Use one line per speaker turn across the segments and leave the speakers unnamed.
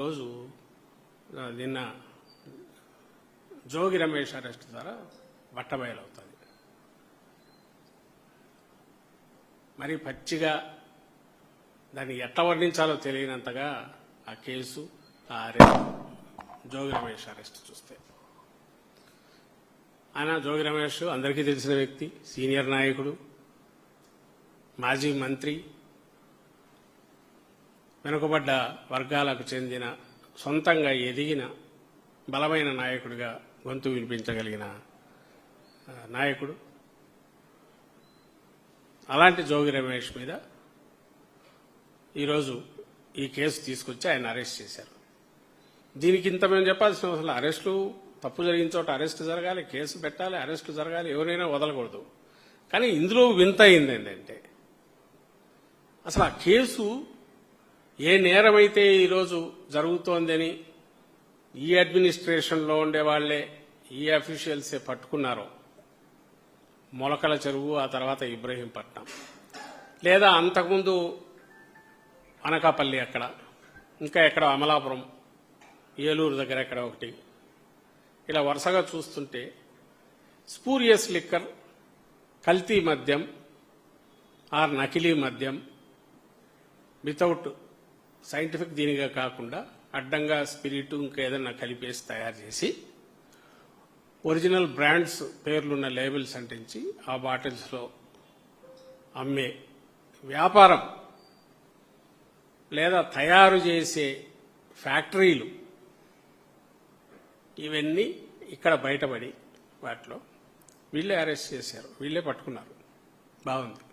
రోజు నిన్న జోగి రమేష్ అరెస్ట్ ద్వారా బట్టబయలవుతుంది. మరి పచ్చిగా దాన్ని ఎట్లా వర్ణించాలో తెలియనంతగా ఆ కేసు, ఆ అరెస్ట్, జోగి రమేష్ అరెస్ట్ చూస్తే ఆయన జోగి రమేష్ అందరికీ తెలిసిన వ్యక్తి, సీనియర్ నాయకుడు, మాజీ మంత్రి, వెనుకబడ్డ వర్గాలకు చెందిన, సొంతంగా ఎదిగిన బలమైన నాయకుడిగా గొంతు వినిపించగలిగిన నాయకుడు. అలాంటి జోగి రమేష్ మీద ఈరోజు ఈ కేసు తీసుకొచ్చి ఆయన అరెస్ట్ చేశారు. దీనికి ఇంత మేము చెప్పాల్సిన అవసరం, అరెస్టు తప్పు జరిగిన చోట అరెస్టు జరగాలి, కేసు పెట్టాలి, అరెస్టు జరగాలి, ఎవరైనా వదలకూడదు. కానీ ఇందులో వింత అయింది ఏంటంటే, అసలు ఆ కేసు ఏ నేరమైతే ఈరోజు జరుగుతోందని ఈ అడ్మినిస్ట్రేషన్లో ఉండే వాళ్లే, ఈ అఫీషియల్సే పట్టుకున్నారో, మొలకల చెరువు, ఆ తర్వాత ఇబ్రహీంపట్నం, లేదా అంతకుముందు అనకాపల్లి, అక్కడ ఇంకా ఎక్కడ అమలాపురం, ఏలూరు దగ్గర ఎక్కడ ఒకటి, ఇలా వరుసగా చూస్తుంటే స్పూరియస్ లిక్కర్, కల్తీ మద్యం ఆర్ నకిలీ మద్యం, వితౌట్ సైంటిఫిక్ దీనిగా కాకుండా అడ్డంగా స్పిరిట్ ఇంకేదన్నా కలిపేసి తయారు చేసి ఒరిజినల్ బ్రాండ్స్ పేర్లున్న లేబుల్స్ అంటించి ఆ బాటిల్స్లో అమ్మే వ్యాపారం లేదా తయారు చేసే ఫ్యాక్టరీలు, ఇవన్నీ ఇక్కడ బయటపడి వాటిలో వీళ్ళే అరెస్ట్ చేశారు, వీళ్ళే పట్టుకున్నారు. బాగుంది.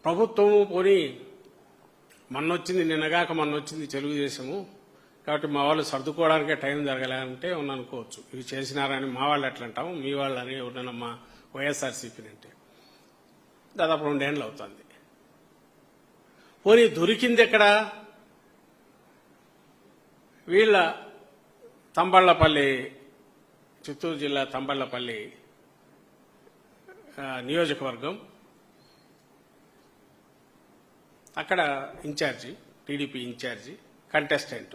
ప్రభుత్వము పోనీ మొన్నొచ్చింది, నిన్నగాక మొన్నొచ్చింది తెలుగుదేశము, కాబట్టి మా వాళ్ళు సర్దుకోవడానికే టైం జరగలేదంటే అనుకోవచ్చు. ఇవి చేసినారని మా వాళ్ళు ఎట్లా అంటాము, మీ వాళ్ళని ఎవరన్నా మా వైఎస్ఆర్సీపీని అంటే దాదాపు 2 ఏళ్ళు అవుతుంది. పోనీ దొరికింది ఎక్కడ? వీళ్ళ తంబళ్లపల్లి, చిత్తూరు జిల్లా తంబళ్లపల్లి నియోజకవర్గం, అక్కడ ఇన్ఛార్జి, టీడీపీ ఇన్ఛార్జి, కంటెస్టెంట్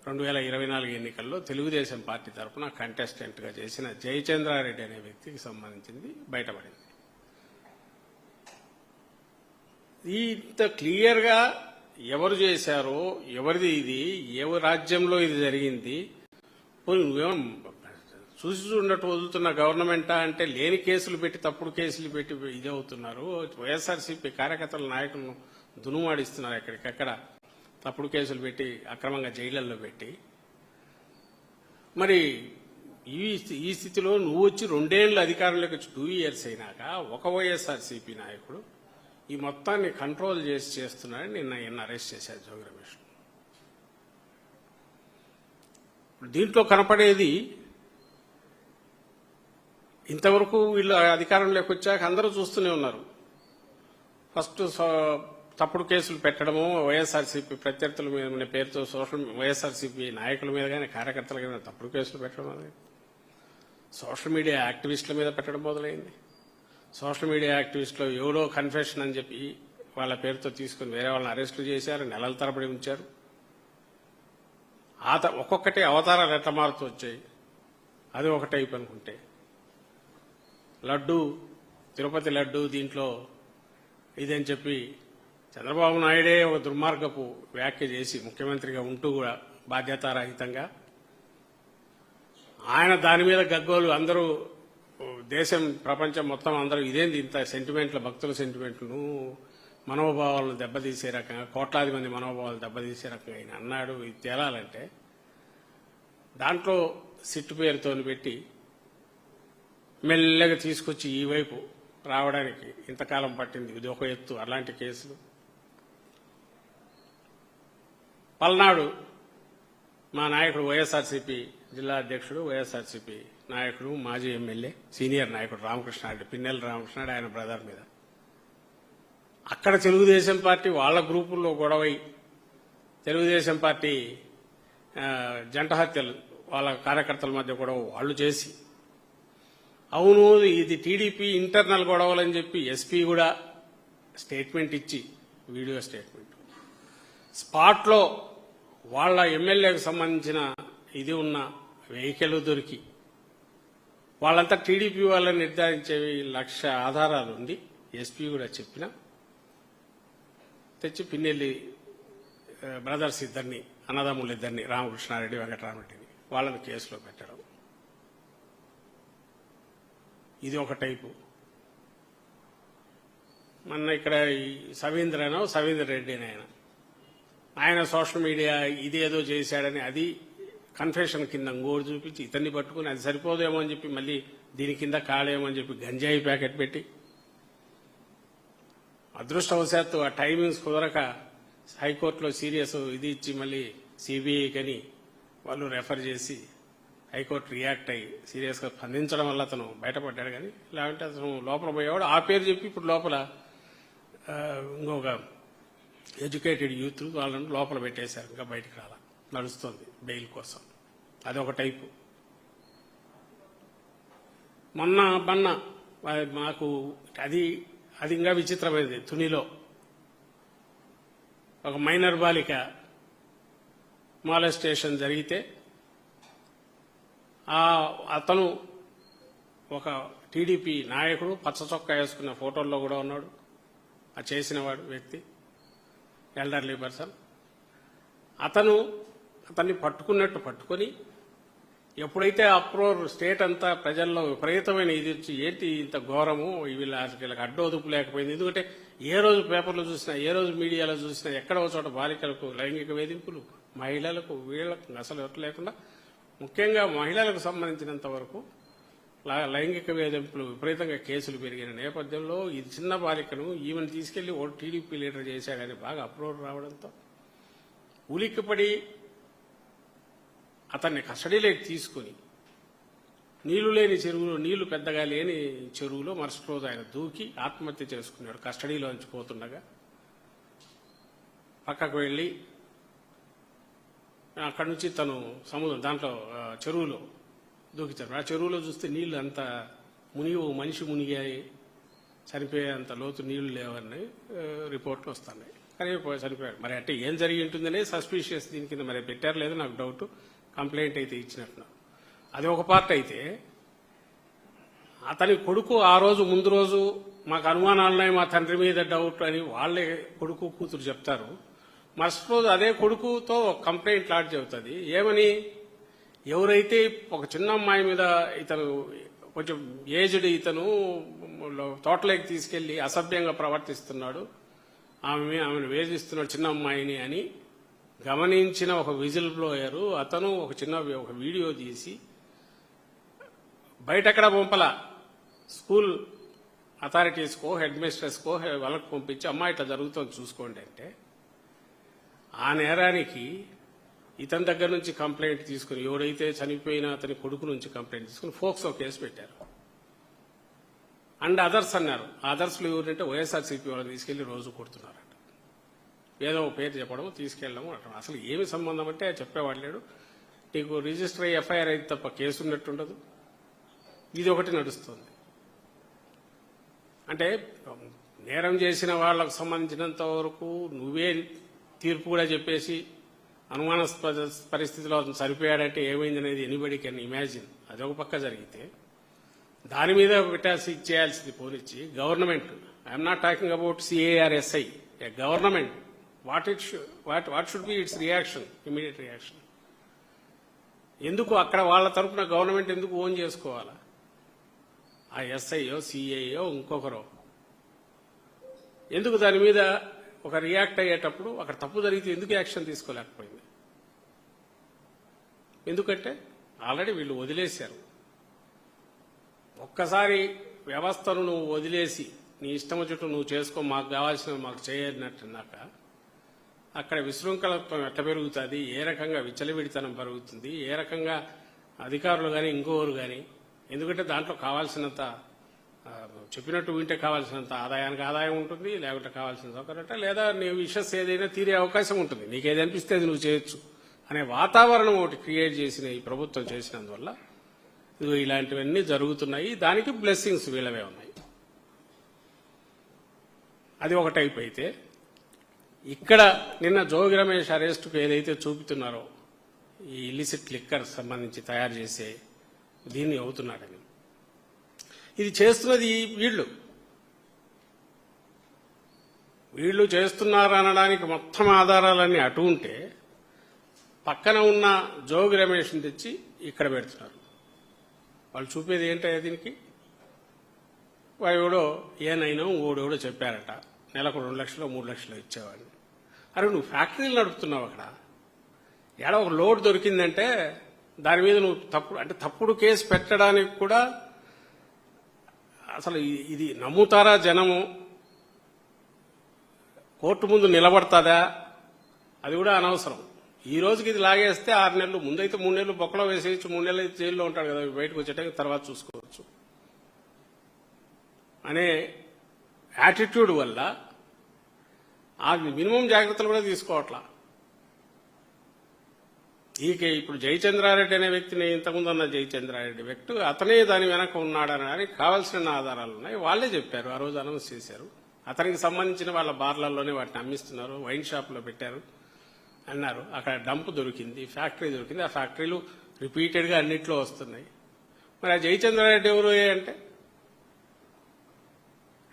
2024 ఎన్నికల్లో తెలుగుదేశం పార్టీ తరఫున కంటెస్టెంట్గా చేసిన జయచంద్రారెడ్డి అనే వ్యక్తికి సంబంధించింది బయటపడింది. ఇంత క్లియర్గా ఎవరు చేశారో, ఎవరిది ఇది, ఏ రాజ్యంలో ఇది జరిగింది, నువ్వేమో చూసి చూడట్టు వదులుతున్న గవర్నమెంటా అంటే లేని కేసులు పెట్టి, తప్పుడు కేసులు పెట్టి ఇది అవుతున్నారు. వైఎస్ఆర్సీపీ కార్యకర్తల నాయకులను దునుమాడిస్తున్నారు, ఎక్కడికక్కడ తప్పుడు కేసులు పెట్టి అక్రమంగా జైళ్లలో పెట్టి. మరి ఈ స్థితిలో నువ్వు వచ్చి 2 ఏళ్ళు అధికారంలోకి వచ్చి 2 years అయినాక ఒక వైఎస్ఆర్సీపీ నాయకుడు ఈ మొత్తాన్ని కంట్రోల్ చేసి చేస్తున్నాడని నిన్న అరెస్ట్ చేశారు జోగి రమేష్. దీంట్లో కనపడేది, ఇంతవరకు వీళ్ళు అధికారంలోకి వచ్చాక అందరూ చూస్తూనే ఉన్నారు. ఫస్ట్ తప్పుడు కేసులు పెట్టడము, వైఎస్ఆర్సీపీ ప్రత్యర్థుల మీద పేరుతో వైఎస్ఆర్సీపీ నాయకుల మీద కానీ కార్యకర్తల మీద తప్పుడు కేసులు పెట్టడం అనేది, సోషల్ మీడియా యాక్టివిస్టుల మీద పెట్టడం మొదలైంది. సోషల్ మీడియా యాక్టివిస్టులు ఎవరో కన్ఫెషన్ అని చెప్పి వాళ్ళ పేరుతో తీసుకుని వేరే వాళ్ళని అరెస్టులు చేశారు, నెలల తరబడి ఉంచారు. ఒక్కొక్కటి అవతారాలు ఎట్లా మారుతూ వచ్చాయి. అది ఒక టైప్ అనుకుంటే, లడ్డు, తిరుపతి లడ్డు, దీంట్లో ఇదని చెప్పి చంద్రబాబు నాయుడే ఒక దుర్మార్గపు వ్యాఖ్య చేసి ముఖ్యమంత్రిగా ఉంటూ కూడా బాధ్యతారహితంగా ఆయన దాని మీద గగ్గోలు, అందరూ దేశం, ప్రపంచం మొత్తం అందరూ ఇదేంది ఇంత సెంటిమెంట్ల, భక్తుల సెంటిమెంట్లను, మనోభావాలను దెబ్బతీసే రకంగా, కోట్లాది మంది మనోభావాలు దెబ్బతీసే రకంగా ఆయన అన్నాడు. ఇది తేలాలంటే దాంట్లో సిట్టు పేరుతో పెట్టి మెల్లగా తీసుకొచ్చి ఈ వైపు రావడానికి ఇంతకాలం పట్టింది. ఇది ఒక ఎత్తు. అలాంటి కేసులు పల్నాడు మా నాయకుడు, వైఎస్ఆర్సీపీ జిల్లా అధ్యక్షుడు, వైఎస్ఆర్సీపీ నాయకుడు, మాజీ ఎమ్మెల్యే, సీనియర్ నాయకుడు రామకృష్ణారెడ్డి, పిన్నెల రామకృష్ణారెడ్డి, ఆయన బ్రదర్ మీద అక్కడ తెలుగుదేశం పార్టీ వాళ్ళ గ్రూపుల్లో గొడవై, తెలుగుదేశం పార్టీ జంట హత్యలు వాళ్ళ కార్యకర్తల మధ్య గొడవ వాళ్ళు చేసి, అవును ఇది టీడీపీ ఇంటర్నల్ గొడవలని చెప్పి ఎస్పీ కూడా స్టేట్మెంట్ ఇచ్చి వీడియో స్టేట్మెంట్. స్పాట్లో వాళ్ళ ఎమ్మెల్యేకు సంబంధించిన ఇది ఉన్న వెహికల్ దొరికి వాళ్ళంతా టీడీపీ వాళ్ళని నిర్ధారించేవి 1,00,000 ఆధారాలు ఉండి ఎస్పీ కూడా చెప్పిన తెచ్చి పిన్నెల్లి బ్రదర్స్ ఇద్దరిని, అన్నదమ్ములు ఇద్దరిని, రామకృష్ణారెడ్డి వెంకటరామరెడ్డిని వాళ్ళని కేసులో పెట్టడం. ఇది ఒక టైపు. మొన్న ఇక్కడ సవీంద్ర రెడ్డి ఆయన సోషల్ మీడియా ఇదేదో చేశాడని అది కన్ఫెషన్ కింద ఇంకోటి చూపించి ఇతన్ని పట్టుకుని అది సరిపోదేమో అని చెప్పి మళ్ళీ దీని కింద కాలేమో అని చెప్పి గంజాయి ప్యాకెట్ పెట్టి అదృష్టవశాత్తు ఆ టైమింగ్స్ కుదరక హైకోర్టులో సీరియస్ ఇది ఇచ్చి మళ్ళీ సిబిఐకని వాళ్ళు రెఫర్ చేసి హైకోర్టు రియాక్ట్ అయ్యి సీరియస్గా స్పందించడం వల్ల అతను బయటపడ్డాడు. కానీ లేదంటే అతను లోపల పోయేవాడు. ఆ పేరు చెప్పి ఇప్పుడు లోపల ఇంకొక ఎడ్యుకేటెడ్ యూత్ వాళ్ళని లోపల పెట్టేశారు. ఇంకా బయటకు రాలా, నడుస్తుంది బెయిల్ కోసం. అదొక టైపు. మొన్న మాకు అది ఇంకా విచిత్రమైనది. తునిలో ఒక మైనర్ బాలిక మాలెస్టేషన్ జరిగితే అతను ఒక టీడీపీ నాయకుడు పచ్చ చొక్కా వేసుకున్న ఫోటోల్లో కూడా ఉన్నాడు. ఆ చేసినవాడు వ్యక్తి ఎల్డర్లీ పర్సన్. అతన్ని పట్టుకొని ఎప్పుడైతే అప్రోర్ స్టేట్ అంతా ప్రజల్లో విపరీతమైన ఇది వచ్చి ఏంటి ఇంత ఘోరము వీళ్ళకి అడ్డోదుపు లేకపోయింది. ఎందుకంటే ఏ రోజు పేపర్లో చూసినా, ఏ రోజు మీడియాలో చూసినా ఎక్కడో చోట బాలికలకు లైంగిక వేధింపులు, మహిళలకు వీళ్లకు అసలు ఎట్లా లేకుండా ముఖ్యంగా మహిళలకు సంబంధించినంత వరకు లైంగిక వేధింపులు విపరీతంగా కేసులు పెరిగిన నేపథ్యంలో ఈ చిన్న బాలికను ఈమెను తీసుకెళ్లి ఓ టీడీపీ లీడర్ చేశాడని బాగా అప్రోడ్ రావడంతో ఉలిక్కిపడి అతన్ని కస్టడీలోకి తీసుకుని నీళ్లు లేని చెరువులో, నీళ్లు పెద్దగా లేని చెరువులో మరుసటి రోజు ఆయన దూకి ఆత్మహత్య చేసుకున్నాడు. కస్టడీలోంచి పోతుండగా పక్కకు వెళ్లి అక్కడి నుంచి తను సముద్రం దాంట్లో చెరువులో దూకించారు. ఆ చెరువులో చూస్తే నీళ్లు అంత మనిషి మునిగాయి, చనిపోయేంత లోతు నీళ్లు లేవని రిపోర్ట్లు వస్తున్నాయి. కానీ చనిపోయాడు. మరి అంటే ఏం జరిగి ఉంటుందనే సస్పీషియస్ దీని కింద మరి పెట్టారు లేదు నాకు డౌట్. కంప్లైంట్ అయితే ఇచ్చినట్టు అది ఒక పార్ట్. అయితే అతని కొడుకు ఆ రోజు ముందు రోజు మాకు అనుమానాలున్నాయి, మా తండ్రి మీద డౌట్ అని వాళ్ళే కొడుకు కూతురు చెప్తారు. మరుసటి రోజు అదే కొడుకుతో కంప్లైంట్ లాడ్జ్ అవుతుంది. ఏమని, ఎవరైతే ఒక చిన్న అమ్మాయి మీద ఇతను కొంచెం ఏజ్డ్ ఇతను తోటలోకి తీసుకెళ్లి అసభ్యంగా ప్రవర్తిస్తున్నాడు, ఆమెను వేధిస్తున్నాడు చిన్న అమ్మాయిని అని గమనించిన ఒక విజిల్ బ్లోయరు అతను ఒక వీడియో తీసి బయటెక్కడ పంపల, స్కూల్ అథారిటీస్కో హెడ్ మిస్ట్రెస్కో వాళ్ళకు పంపించి అమ్మాయి ఇట్లా జరుగుతుంది చూసుకోండి అంటే ఆ నేరానికి ఇతని దగ్గర నుంచి కంప్లైంట్ తీసుకుని ఎవరైతే చనిపోయిన అతని కొడుకు నుంచి కంప్లైంట్ తీసుకుని ఫోక్సో కేసు పెట్టారు. అండ్ అదర్స్ అన్నారు. అదర్స్లో ఎవరంటే వైఎస్ఆర్సీపీ వాళ్ళని తీసుకెళ్లి రోజు కొడుతున్నారట. ఏదో పేరు చెప్పడం తీసుకెళ్ళడం అంటాం. అసలు ఏమి సంబంధం అంటే చెప్పేవాడు లేడు. నీకు రిజిస్టర్ అయ్యి ఎఫ్ఐఆర్ అయితే తప్ప కేసు ఉన్నట్టుండదు. ఇది ఒకటి నడుస్తుంది. అంటే నేరం చేసిన వాళ్లకు సంబంధించినంత వరకు నువ్వే తీర్పు కూడా చెప్పేసి అనుమానాస్పద పరిస్థితిలో సరిపోయాడంటే ఏమైంది అనేది ఎనీబడి కెన్ ఇమాజిన్. అదొక పక్క జరిగితే దాని మీద చేయాల్సింది పోనిచ్చి government, I'm not talking about CARSI, a government what should be its reaction, immediate reaction. ఎందుకు అక్కడ వాళ్ళ తరఫున గవర్నమెంట్ ఎందుకు ఓన్ చేసుకోవాలా? ఆ ఎస్ఐయో సిఐయో ఇంకొకరో ఎందుకు దాని మీద ఒక రియాక్ట్ అయ్యేటప్పుడు అక్కడ తప్పు జరిగితే ఎందుకు యాక్షన్ తీసుకోలేకపోయింది? ఎందుకంటే ఆల్రెడీ వీళ్ళు వదిలేశారు. ఒక్కసారి వ్యవస్థను నువ్వు వదిలేసి నీ ఇష్టం చుట్టూ నువ్వు చేసుకో, మాకు కావాల్సినవి మాకు చేయనట్టున్నాక అక్కడ విశృంఖలత్వం ఎట్లా పెరుగుతుంది, ఏ రకంగా విచ్చలవిడితనం పెరుగుతుంది, ఏ రకంగా అధికారులు కానీ ఇంకోరు కానీ, ఎందుకంటే దాంట్లో కావాల్సినంత చెప్పినట్టు వింటే కావాల్సినంత ఆదాయానికి ఆదాయం ఉంటుంది, లేకుంటే కావాల్సిన సౌకర్యం లేదా నీ విషస్ ఏదైనా తీరే అవకాశం ఉంటుంది, నీకేది అనిపిస్తే అది నువ్వు చేయొచ్చు అనే వాతావరణం ఒకటి క్రియేట్ చేసిన ఈ ప్రభుత్వం చేసినందువల్ల ఇలాంటివన్నీ జరుగుతున్నాయి. దానికి బ్లెస్సింగ్స్ వీళ్ళవే ఉన్నాయి. అది ఒక టైప్ అయితే, ఇక్కడ నిన్న జోగి రమేష్ అరెస్టుకు ఏదైతే చూపుతున్నారో ఈ ఇలిసిట్ లిక్కర్ సంబంధించి తయారు చేసే దీన్ని అవుతున్నాడని, ఇది చేస్తున్నది వీళ్ళు చేస్తున్నారు అనడానికి మొత్తం ఆధారాలన్నీ అటు ఉంటే పక్కన ఉన్న జోగి రమేష్ని తెచ్చి ఇక్కడ పెడుతున్నారు. వాళ్ళు చూపేది ఏంటో దీనికి, వాడెవడో ఏనైనా ఓడెవడో చెప్పారట నెలకు 2 లక్షలు 3 లక్షలు ఇచ్చేవాడిని. అరే నువ్వు ఫ్యాక్టరీలు నడుపుతున్నావు, అక్కడ ఏడ ఒక లోడ్ దొరికిందంటే దాని మీద నువ్వు తప్పుడు కేసు పెట్టడానికి కూడా అసలు ఇది నమ్ముతారా జనము? కోర్టు ముందు నిలబడతాదా? అది కూడా అనవసరం. ఈ రోజుకి ఇది లాగేస్తే 6 నెలలు, ముందైతే 3 నెలలు బొక్కలో వేసేయచ్చు, 3 నెలలు జైల్లో ఉంటాడు కదా, బయటకు వచ్చేట తర్వాత చూసుకోవచ్చు అనే యాటిట్యూడ్ వల్ల ఆ మినిమం జాగ్రత్తలు కూడా తీసుకోవట్లా. ఇప్పుడు జయచంద్రారెడ్డి అనే వ్యక్తిని, ఇంతకుముందు అన్న జయచంద్రారెడ్డి వ్యక్తి అతనే దాని వెనక ఉన్నాడనడానికి కావాల్సిన ఆధారాలు ఉన్నాయి. వాళ్ళే చెప్పారు, ఆ రోజు అనౌన్స్ చేశారు. అతనికి సంబంధించిన వాళ్ళ బార్లలోనే వాటిని అమ్మిస్తున్నారు, వైన్ షాప్లో పెట్టారు అన్నారు. అక్కడ డంప్ దొరికింది, ఫ్యాక్టరీ దొరికింది. ఆ ఫ్యాక్టరీలు రిపీటెడ్గా అన్నిట్లో వస్తున్నాయి. మరి ఆ జయచంద్రారెడ్డి ఎవరు అంటే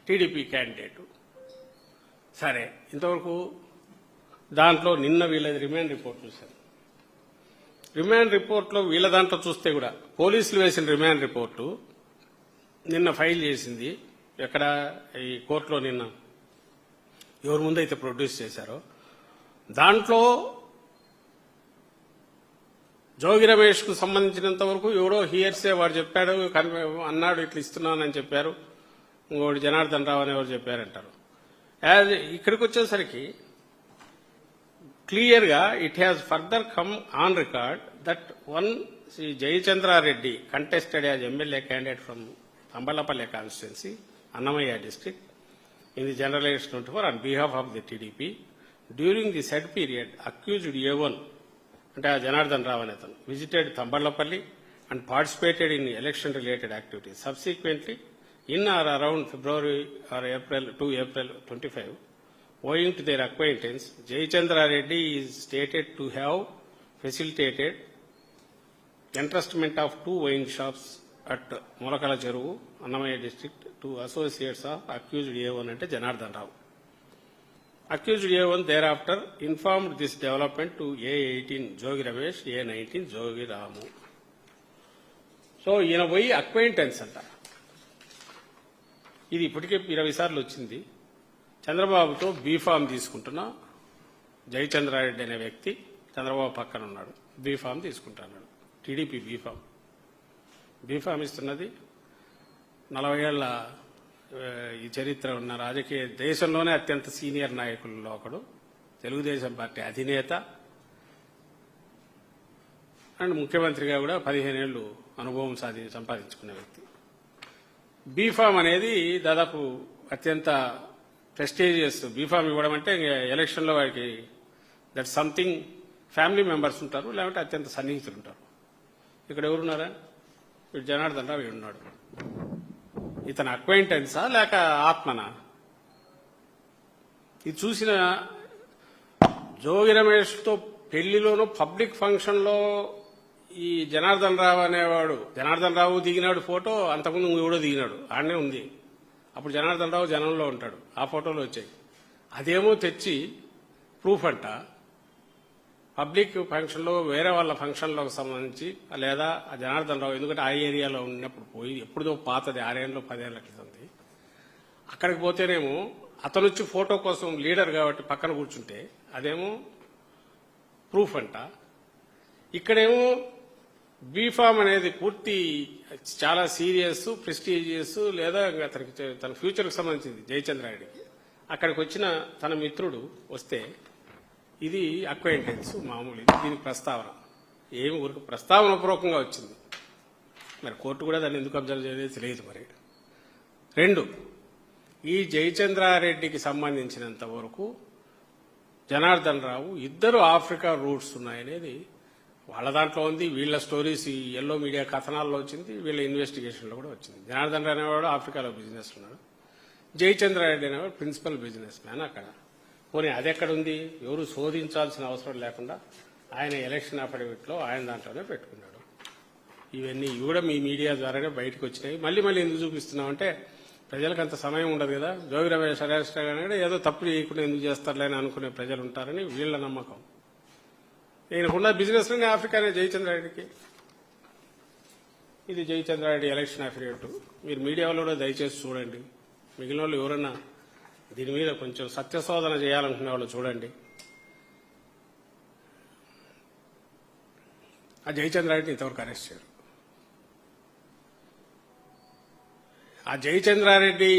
టీడీపీ క్యాండిడేటు. సరే, ఇంతవరకు దాంట్లో నిన్న వీళ్ళది రిమాండ్ రిపోర్ట్ చూశారు. రిమాండ్ రిపోర్ట్లో వీళ్ళ దాంట్లో చూస్తే కూడా పోలీసులు వేసిన రిమాండ్ రిపోర్టు నిన్న ఫైల్ చేసింది ఎక్కడ, ఈ కోర్టులో నిన్న ఎవరి ముందైతే ప్రొడ్యూస్ చేశారో దాంట్లో జోగి రమేష్ కు సంబంధించినంత వరకు ఎవడో హియర్సే వాడు చెప్పాడు అన్నాడు, ఇట్లా ఇస్తున్నానని చెప్పారు, ఇంకోటి జనార్దన్ రావు అని ఎవరు చెప్పారంటారు. ఇక్కడికి వచ్చేసరికి క్లియర్గా it has further come on record that one Shri Jayachandra Reddy contested as MLA candidate from Thamballapalle constituency, Annamayya district in the general election 24 on behalf of the TDP. During the said period, accused A1, అంటే జనార్దన్ రావు అనే అతను, visited Tambalapalli and participated in election-related activities. Subsequently, in or around February or April 25, owing to their acquaintance, Jayachandra Reddy is stated to have facilitated entrustment of 2 wine shops at Molakala Cheruvu, Annamaya district, to associates of accused A1 ante Janardhan Rao. Accused A1 thereafter informed this development to A18 Jogi Ramesh, A19 Jogi Ramu. So, ఈయన పోయి acquaintance అంట. ఇది ఇప్పటికే 20 సార్లు వచ్చింది. చంద్రబాబుతో B Pharm తీసుకుంటున్న జయచంద్రారెడ్డి అనే వ్యక్తి చంద్రబాబు పక్కన ఉన్నాడు, బీఫామ్ తీసుకుంటున్నాడు. టీడీపీ బీఫామ్ ఇస్తున్నది 40 ఏళ్ల ఈ చరిత్ర ఉన్న రాజకీయ దేశంలోనే అత్యంత సీనియర్ నాయకుల్లో ఒకడు, తెలుగుదేశం పార్టీ అధినేత అండ్ ముఖ్యమంత్రిగా కూడా 15 ఏళ్లు అనుభవం సంపాదించుకున్న వ్యక్తి. బీఫామ్ అనేది దాదాపు అత్యంత ప్రెస్టీజియస్. బీఫామ్ ఇవ్వడం అంటే ఎలక్షన్లో వారికి దట్ సంథింగ్, ఫ్యామిలీ మెంబర్స్ ఉంటారు, లేకపోతే అత్యంత సన్నిహితులు ఉంటారు. ఇక్కడ ఎవరున్నారా? వీడు జనార్దన్ రావు ఉన్నాడు. ఇతను అక్వైంటెన్సా లేక ఆత్మనా? ఇది చూసిన జోగి రమేష్తో పెళ్లిలోనూ పబ్లిక్ ఫంక్షన్లో ఈ జనార్దన్ రావు అనేవాడు, జనార్దన్ రావు దిగినాడు ఫోటో, అంతకుముందు ఎవడో దిగినాడు, ఆడనే ఉంది. అప్పుడు జనార్దన్ రావు జనంలో ఉంటాడు, ఆ ఫోటోలు వచ్చాయి. అదేమో తెచ్చి ప్రూఫ్ అంట, పబ్లిక్ ఫంక్షన్లో వేరే వాళ్ళ ఫంక్షన్లకు సంబంధించి, లేదా ఆ జనార్దన్ రావు ఎందుకంటే ఆ ఏరియాలో ఉన్నప్పుడు పోయి ఎప్పుడుదో పాతది 6 ఏళ్ళు 10 ఏళ్ల క్రితంది, అక్కడికి పోతేనేమో అతను వచ్చి ఫోటో కోసం లీడర్ కాబట్టి పక్కన కూర్చుంటే అదేమో ప్రూఫ్ అంట. ఇక్కడేమో బీఫామ్ అనేది పూర్తి చాలా సీరియస్, ప్రెస్టీజియస్, లేదా అతనికి తన ఫ్యూచర్కి సంబంధించింది జయచంద్రారెడ్డికి. అక్కడికి వచ్చిన తన మిత్రుడు వస్తే ఇది అక్వైంటెన్స్ మామూలు, దీనికి ప్రస్తావన ఏమి ఊరికి ప్రస్తావన పూర్వకంగా వచ్చింది. మరి కోర్టు కూడా దాన్ని ఎందుకు అబ్జర్వ్ చేయలేదు తెలియదు. మరి 2, ఈ జయచంద్రారెడ్డికి సంబంధించినంత వరకు జనార్దన్ రావు ఇద్దరు ఆఫ్రికా రూట్స్ ఉన్నాయనేది వాళ్ళ దాంట్లో ఉంది. వీళ్ళ స్టోరీస్ ఈ ఎల్లో మీడియా కథనాల్లో వచ్చింది, వీళ్ళ ఇన్వెస్టిగేషన్లో కూడా వచ్చింది. జనార్దన్ రావు అనేవాడు ఆఫ్రికాలో బిజినెస్ ఉన్నాడు, జయచంద్రారెడ్డి అనేవాడు ప్రిన్సిపల్ బిజినెస్ మ్యాన్ అక్కడ. పోనీ అది ఎక్కడుంది? ఎవరు శోధించాల్సిన అవసరం లేకుండా ఆయన ఎలక్షన్ అఫిడవిట్లో ఆయన దాంట్లోనే పెట్టుకున్నాడు. ఇవన్నీ కూడా మీ మీడియా ద్వారానే బయటకు వచ్చినాయి. మళ్ళీ ఎందుకు చూపిస్తున్నామంటే ప్రజలకు అంత సమయం ఉండదు కదా. జోగి రమేష్ అరెస్ట్ కానీ ఏదో తప్పు చేయకుండా ఎందుకు చేస్తారులే అని అనుకునే ప్రజలు ఉంటారని వీళ్ళ నమ్మకం. ఈయనకున్న బిజినెస్లోనే ఆఫ్రికానే జయచంద్రారెడ్డికి. ఇది జయచంద్రారెడ్డి ఎలక్షన్ అఫిడవిట్. మీరు మీడియాలో కూడా దయచేసి చూడండి. మిగిలిన వాళ్ళు ఎవరన్నా దీని మీద కొంచెం సత్యశోధన చేయాలనుకునే వాళ్ళు చూడండి. ఆ జయచంద్రారెడ్డిని ఇంతవరకు అరెస్ట్ చేయరు. ఆ జయచంద్రారెడ్డి